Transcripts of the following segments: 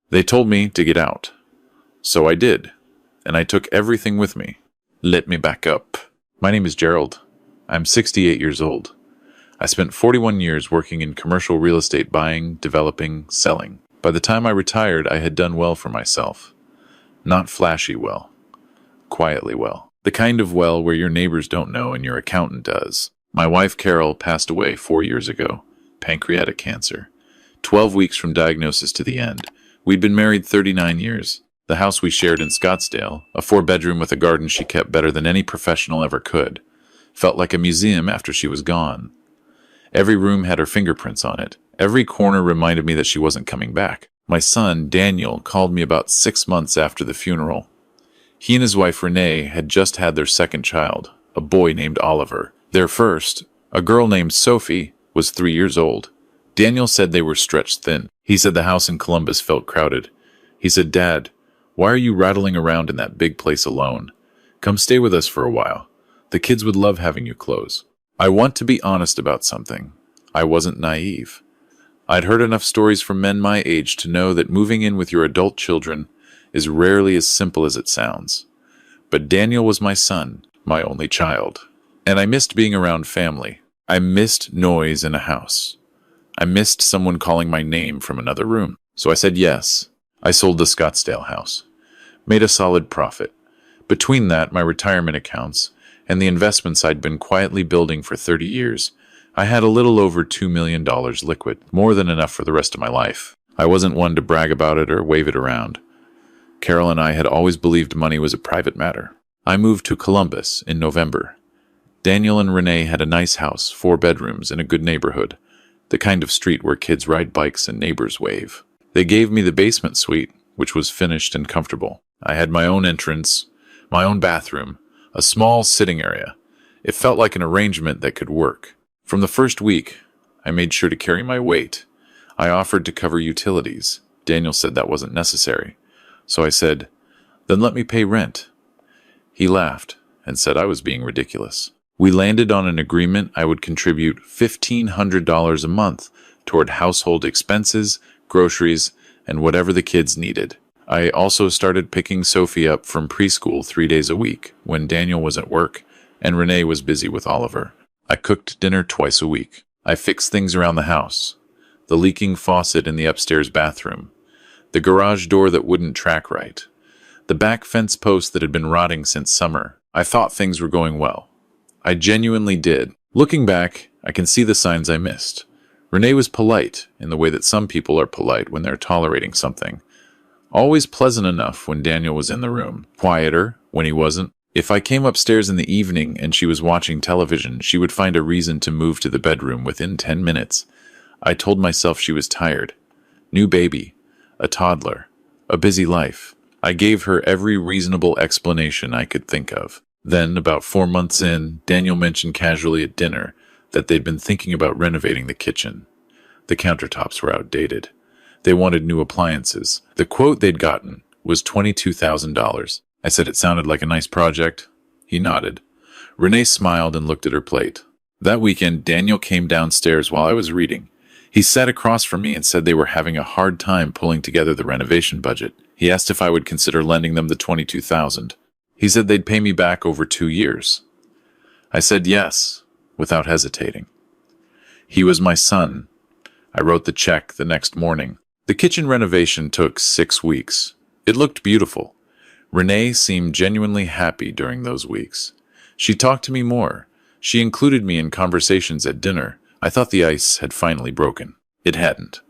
They told me to get out. So I did, and I took everything with me. Let me back up. My name is Gerald. I'm 68 years old. I spent 41 years working in commercial real estate buying, developing, selling. By the time I retired, I had done well for myself. Not flashy well. Quietly well. The kind of well where your neighbors don't know and your accountant does. My wife Carol passed away 4 years ago. Pancreatic cancer. 12 weeks from diagnosis to the end. We'd been married 39 years. The house we shared in Scottsdale, a 4-bedroom with a garden she kept better than any professional ever could, felt like a museum after she was gone. Every room had her fingerprints on it. Every corner reminded me that she wasn't coming back. My son, Daniel, called me about 6 months after the funeral. He and his wife, Renee, had just had their second child, a boy named Oliver. Their first, a girl named Sophie, was 3 years old. Daniel said they were stretched thin. He said the house in Columbus felt crowded. He said, "Dad, why are you rattling around in that big place alone? Come stay with us for a while. The kids would love having you close." I want to be honest about something. I wasn't naive. I'd heard enough stories from men my age to know that moving in with your adult children is rarely as simple as it sounds. But Daniel was my son, my only child. And I missed being around family. I missed noise in a house. I missed someone calling my name from another room. So I said yes. I sold the Scottsdale house. Made a solid profit. Between that, my retirement accounts, and the investments I'd been quietly building for 30 years, I had a little over $2 million liquid, more than enough for the rest of my life. I wasn't one to brag about it or wave it around. Carol and I had always believed money was a private matter. I moved to Columbus in November. Daniel and Renee had a nice house, 4 bedrooms, in a good neighborhood, the kind of street where kids ride bikes and neighbors wave. They gave me the basement suite, which was finished and comfortable. I had my own entrance, my own bathroom, a small sitting area. It felt like an arrangement that could work. From the first week, I made sure to carry my weight. I offered to cover utilities. Daniel said that wasn't necessary. So I said, "Then let me pay rent." He laughed and said I was being ridiculous. We landed on an agreement I would contribute $1,500 a month toward household expenses, groceries, and whatever the kids needed. I also started picking Sophie up from preschool 3 days a week when Daniel was at work and Renee was busy with Oliver. I cooked dinner twice a week. I fixed things around the house. The leaking faucet in the upstairs bathroom. The garage door that wouldn't track right. The back fence post that had been rotting since summer. I thought things were going well. I genuinely did. Looking back, I can see the signs I missed. Renee was polite in the way that some people are polite when they're tolerating something. Always pleasant enough when Daniel was in the room. Quieter when he wasn't. If I came upstairs in the evening and she was watching television, she would find a reason to move to the bedroom within 10 minutes. I told myself she was tired. New baby. A toddler. A busy life. I gave her every reasonable explanation I could think of. Then, about 4 months in, Daniel mentioned casually at dinner that they'd been thinking about renovating the kitchen. The countertops were outdated. They wanted new appliances. The quote they'd gotten was $22,000. I said it sounded like a nice project. He nodded. Renee smiled and looked at her plate. That weekend, Daniel came downstairs while I was reading. He sat across from me and said they were having a hard time pulling together the renovation budget. He asked if I would consider lending them the $22,000. He said they'd pay me back over 2 years. I said yes, without hesitating. He was my son. I wrote the check the next morning. The kitchen renovation took 6 weeks. It looked beautiful. Renee seemed genuinely happy during those weeks. She talked to me more. She included me in conversations at dinner. I thought the ice had finally broken. It hadn't.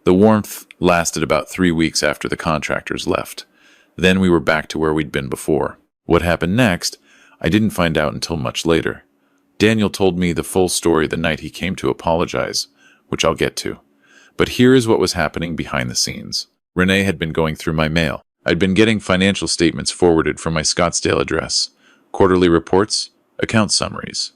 The warmth lasted about 3 weeks after the contractors left. Then we were back to where we'd been before. What happened next, I didn't find out until much later. Daniel told me the full story the night he came to apologize, which I'll get to. But here is what was happening behind the scenes. Renee had been going through my mail. I'd been getting financial statements forwarded from my Scottsdale address, quarterly reports, account summaries.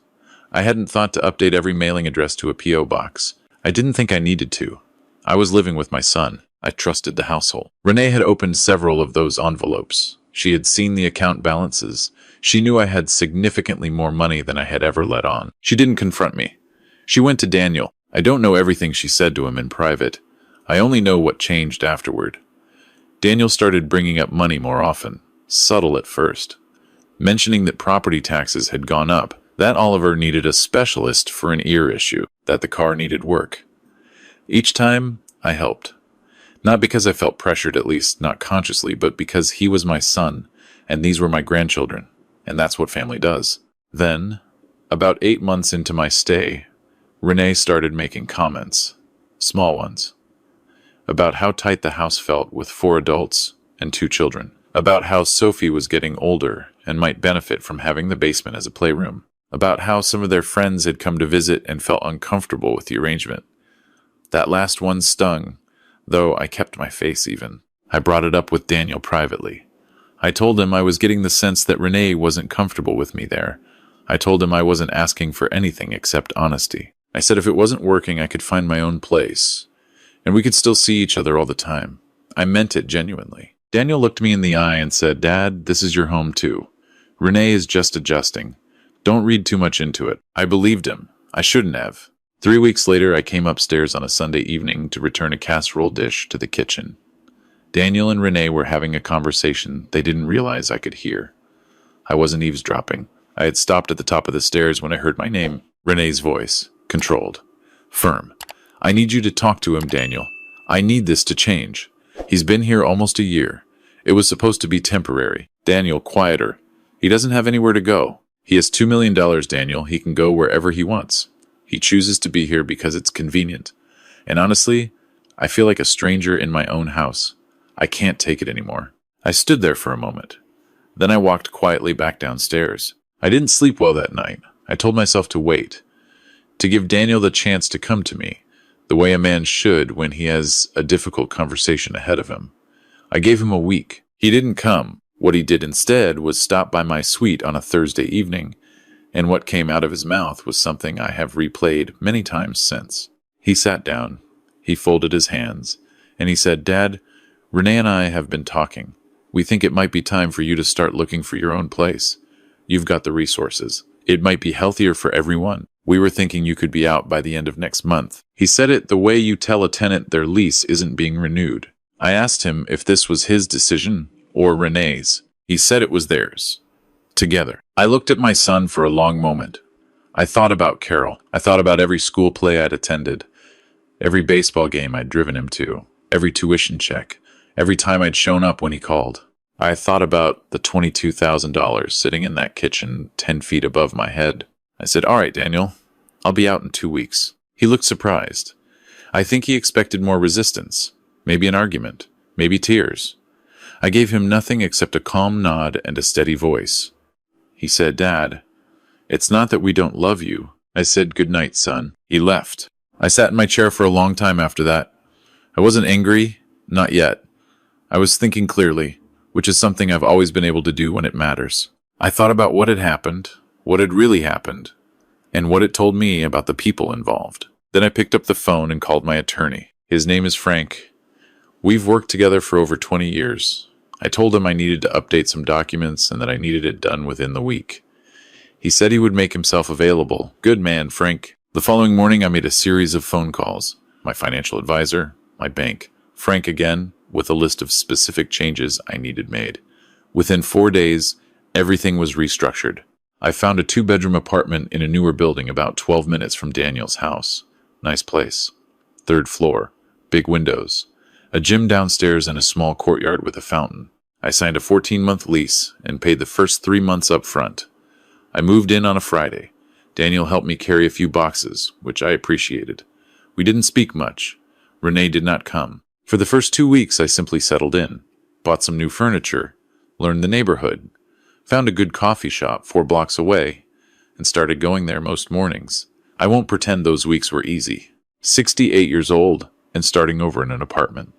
I hadn't thought to update every mailing address to a P.O. box. I didn't think I needed to. I was living with my son. I trusted the household. Renee had opened several of those envelopes. She had seen the account balances. She knew I had significantly more money than I had ever let on. She didn't confront me. She went to Daniel. I don't know everything she said to him in private. I only know what changed afterward. Daniel started bringing up money more often, subtle at first, mentioning that property taxes had gone up, that Oliver needed a specialist for an ear issue, that the car needed work. Each time, I helped. Not because I felt pressured, at least not consciously, but because he was my son, and these were my grandchildren, and that's what family does. Then, about 8 months into my stay, Renee started making comments, small ones, about how tight the house felt with 4 adults and 2 children, about how Sophie was getting older and might benefit from having the basement as a playroom, about how some of their friends had come to visit and felt uncomfortable with the arrangement. That last one stung, though I kept my face even. I brought it up with Daniel privately. I told him I was getting the sense that Renee wasn't comfortable with me there. I told him I wasn't asking for anything except honesty. I said if it wasn't working, I could find my own place, and we could still see each other all the time. I meant it genuinely. Daniel looked me in the eye and said, "Dad, this is your home too. Renee is just adjusting. Don't read too much into it." I believed him. I shouldn't have. 3 weeks later, I came upstairs on a Sunday evening to return a casserole dish to the kitchen. Daniel and Renee were having a conversation they didn't realize I could hear. I wasn't eavesdropping. I had stopped at the top of the stairs when I heard my name. Renee's voice, controlled, firm. "I need you to talk to him, Daniel. I need this to change. He's been here almost a year. It was supposed to be temporary." Daniel, quieter. "He doesn't have anywhere to go. He has $2 million, Daniel. He can go wherever he wants. He chooses to be here because it's convenient. And honestly, I feel like a stranger in my own house. I can't take it anymore." I stood there for a moment. Then I walked quietly back downstairs. I didn't sleep well that night. I told myself to wait, to give Daniel the chance to come to me, the way a man should when he has a difficult conversation ahead of him. I gave him a week. He didn't come. What he did instead was stop by my suite on a Thursday evening, and what came out of his mouth was something I have replayed many times since. He sat down, he folded his hands, and he said, "Dad, Renee and I have been talking. We think it might be time for you to start looking for your own place. You've got the resources. It might be healthier for everyone. We were thinking you could be out by the end of next month." He said it the way you tell a tenant their lease isn't being renewed. I asked him if this was his decision or Renee's. He said it was theirs. Together. I looked at my son for a long moment. I thought about Carol. I thought about every school play I'd attended, every baseball game I'd driven him to, every tuition check, every time I'd shown up when he called. I thought about the $22,000 sitting in that kitchen 10 feet above my head. I said, "All right, Daniel, I'll be out in 2 weeks." He looked surprised. I think he expected more resistance, maybe an argument, maybe tears. I gave him nothing except a calm nod and a steady voice. He said, "Dad, it's not that we don't love you." I said, "Good night, son." He left. I sat in my chair for a long time after that. I wasn't angry, not yet. I was thinking clearly, which is something I've always been able to do when it matters. I thought about what had happened, what had really happened, and what it told me about the people involved. Then I picked up the phone and called my attorney. His name is Frank. We've worked together for over 20 years. I told him I needed to update some documents and that I needed it done within the week. He said he would make himself available. Good man, Frank. The following morning, I made a series of phone calls. My financial advisor, my bank, Frank again, with a list of specific changes I needed made. Within 4 days, everything was restructured. I found a 2-bedroom apartment in a newer building about 12 minutes from Daniel's house. Nice place. 3rd floor. Big windows. A gym downstairs and a small courtyard with a fountain. I signed a 14-month lease and paid the first 3 months up front. I moved in on a Friday. Daniel helped me carry a few boxes, which I appreciated. We didn't speak much. Renee did not come. For the first 2 weeks, I simply settled in, bought some new furniture, learned the neighborhood, found a good coffee shop 4 blocks away, and started going there most mornings. I won't pretend those weeks were easy. 68 years old and starting over in an apartment.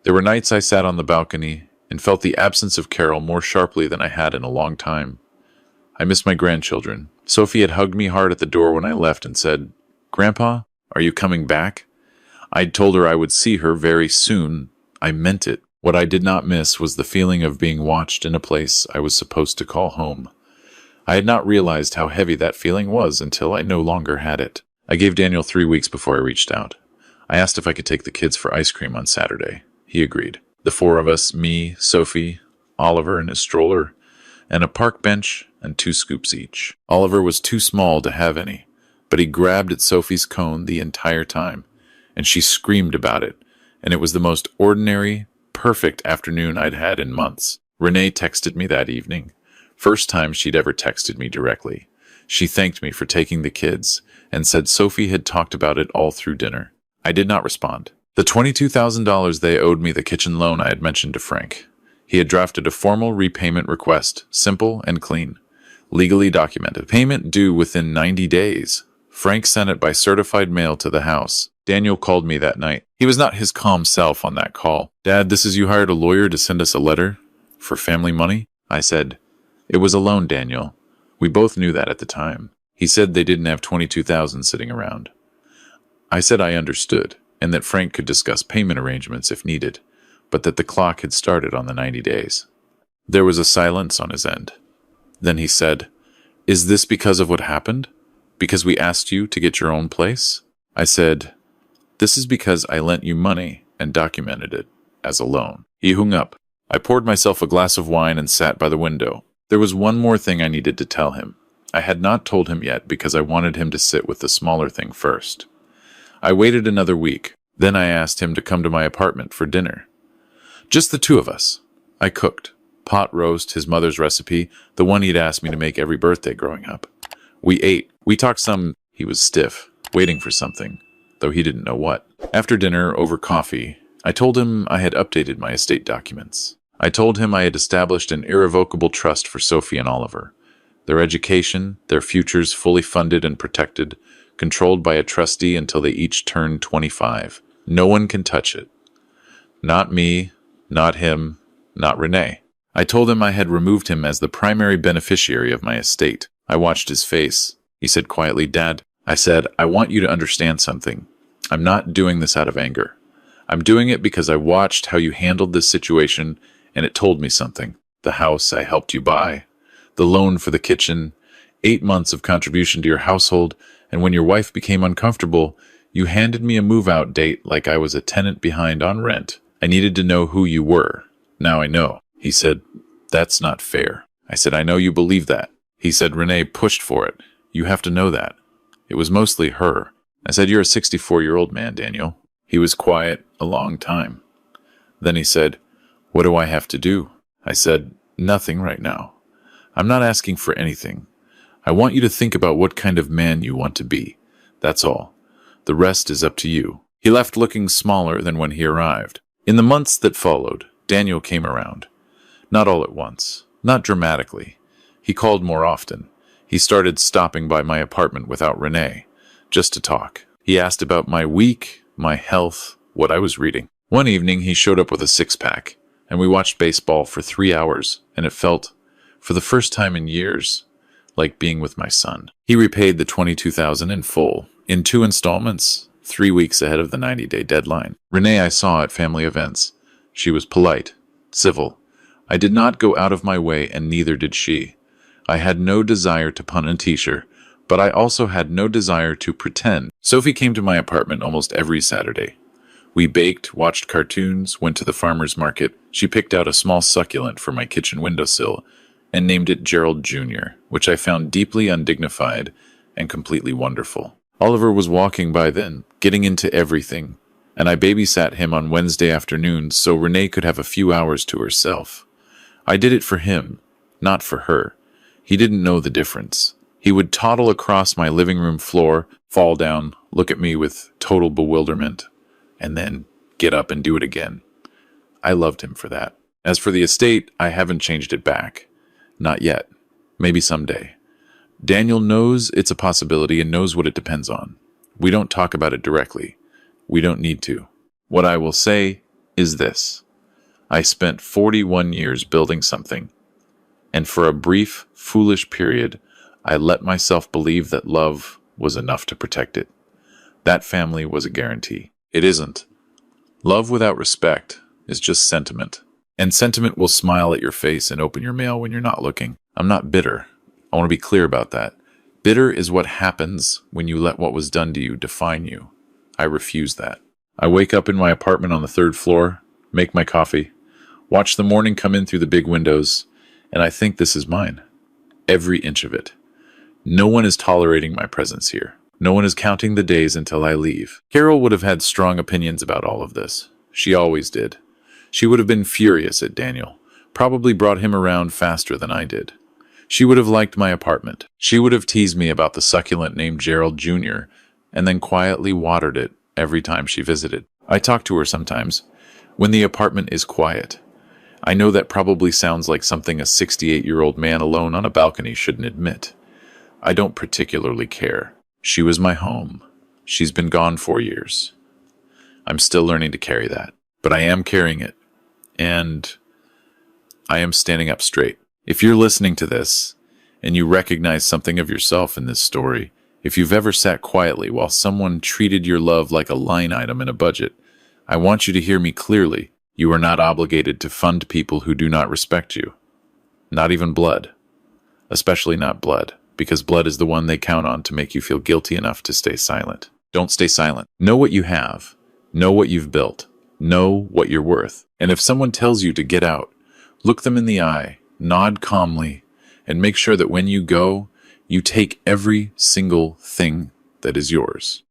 There were nights I sat on the balcony and felt the absence of Carol more sharply than I had in a long time. I missed my grandchildren. Sophie had hugged me hard at the door when I left and said, "Grandpa, are you coming back?" I'd told her I would see her very soon. I meant it. What I did not miss was the feeling of being watched in a place I was supposed to call home. I had not realized how heavy that feeling was until I no longer had it. I gave Daniel 3 weeks before I reached out. I asked if I could take the kids for ice cream on Saturday. He agreed. The four of us, me, Sophie, Oliver in his stroller, and a park bench and 2 scoops each. Oliver was too small to have any, but he grabbed at Sophie's cone the entire time, and she screamed about it, and it was the most ordinary, perfect afternoon I'd had in months. Renee texted me that evening. First time she'd ever texted me directly. She thanked me for taking the kids and said Sophie had talked about it all through dinner. I did not respond. The $22,000 they owed me the kitchen loan I had mentioned to Frank. He had drafted a formal repayment request, simple and clean, legally documented. Payment due within 90 days. Frank sent it by certified mail to the house. Daniel called me that night. He was not his calm self on that call. "Dad, this is you hired a lawyer to send us a letter for family money?" I said. "It was a loan, Daniel. We both knew that at the time." He said they didn't have $22,000 sitting around. I said I understood, and that Frank could discuss payment arrangements if needed, but that the clock had started on the 90 days. There was a silence on his end. Then he said, "Is this because of what happened? Because we asked you to get your own place?" I said, "This is because I lent you money and documented it as a loan." He hung up. I poured myself a glass of wine and sat by the window. There was one more thing I needed to tell him. I had not told him yet because I wanted him to sit with the smaller thing first. I waited another week. Then I asked him to come to my apartment for dinner. Just the two of us. I cooked. Pot roast, his mother's recipe, the one he'd asked me to make every birthday growing up. We ate. We talked some. He was stiff, waiting for something, though he didn't know what. After dinner, over coffee, I told him I had updated my estate documents. I told him I had established an irrevocable trust for Sophie and Oliver. Their education, their futures fully funded and protected, controlled by a trustee until they each turn 25. No one can touch it. Not me, not him, not Renee. I told him I had removed him as the primary beneficiary of my estate. I watched his face. He said quietly, "Dad," I said, "I want you to understand something. I'm not doing this out of anger. I'm doing it because I watched how you handled this situation and it told me something. The house I helped you buy, the loan for the kitchen, 8 months of contribution to your household, and when your wife became uncomfortable, you handed me a move-out date like I was a tenant behind on rent. I needed to know who you were. Now I know." He said, "That's not fair." I said, "I know you believe that." He said, "Renee pushed for it. You have to know that. It was mostly her." I said, "You're a 64-year-old man, Daniel." He was quiet a long time. Then he said, "What do I have to do?" I said, "Nothing right now. I'm not asking for anything. I want you to think about what kind of man you want to be. That's all. The rest is up to you." He left looking smaller than when he arrived. In the months that followed, Daniel came around. Not all at once. Not dramatically. He called more often. He started stopping by my apartment without Renee, just to talk. He asked about my week, my health, what I was reading. One evening, he showed up with a 6-pack, and we watched baseball for 3 hours, and it felt, for the first time in years, like being with my son. He repaid the $22,000 in full, in 2 installments, 3 weeks ahead of the 90-day deadline. Renee I saw at family events. She was polite, civil. I did not go out of my way, and neither did she. I had no desire to punish her, but I also had no desire to pretend. Sophie came to my apartment almost every Saturday. We baked, watched cartoons, went to the farmer's market. She picked out a small succulent for my kitchen windowsill and named it Gerald Jr., which I found deeply undignified and completely wonderful. Oliver was walking by then, getting into everything, and I babysat him on Wednesday afternoons so Renee could have a few hours to herself. I did it for him, not for her. He didn't know the difference. He would toddle across my living room floor, fall down, look at me with total bewilderment, and then get up and do it again. I loved him for that. As for the estate, I haven't changed it back. Not yet. Maybe someday. Daniel knows it's a possibility and knows what it depends on. We don't talk about it directly. We don't need to. What I will say is this. I spent 41 years building something, and for a brief, foolish period, I let myself believe that love was enough to protect it. That family was a guarantee. It isn't. Love without respect is just sentiment. And sentiment will smile at your face and open your mail when you're not looking. I'm not bitter. I want to be clear about that. Bitter is what happens when you let what was done to you define you. I refuse that. I wake up in my apartment on the 3rd floor, make my coffee, Watch the morning come in through the big windows, and I think this is mine. Every inch of it. No one is tolerating my presence here. No one is counting the days until I leave. Carol would have had strong opinions about all of this. She always did. She would have been furious at Daniel, probably brought him around faster than I did. She would have liked my apartment. She would have teased me about the succulent named Gerald Jr., and then quietly watered it every time she visited. I talk to her sometimes, when the apartment is quiet. I know that probably sounds like something a 68-year-old man alone on a balcony shouldn't admit. I don't particularly care. She was my home. She's been gone 4 years. I'm still learning to carry that, but I am carrying it, and I am standing up straight. If you're listening to this, and you recognize something of yourself in this story, if you've ever sat quietly while someone treated your love like a line item in a budget, I want you to hear me clearly. You are not obligated to fund people who do not respect you. Not even blood. Especially not blood, because blood is the one they count on to make you feel guilty enough to stay silent. Don't stay silent. Know what you have. Know what you've built. Know what you're worth. And if someone tells you to get out, look them in the eye, nod calmly, and make sure that when you go, you take every single thing that is yours.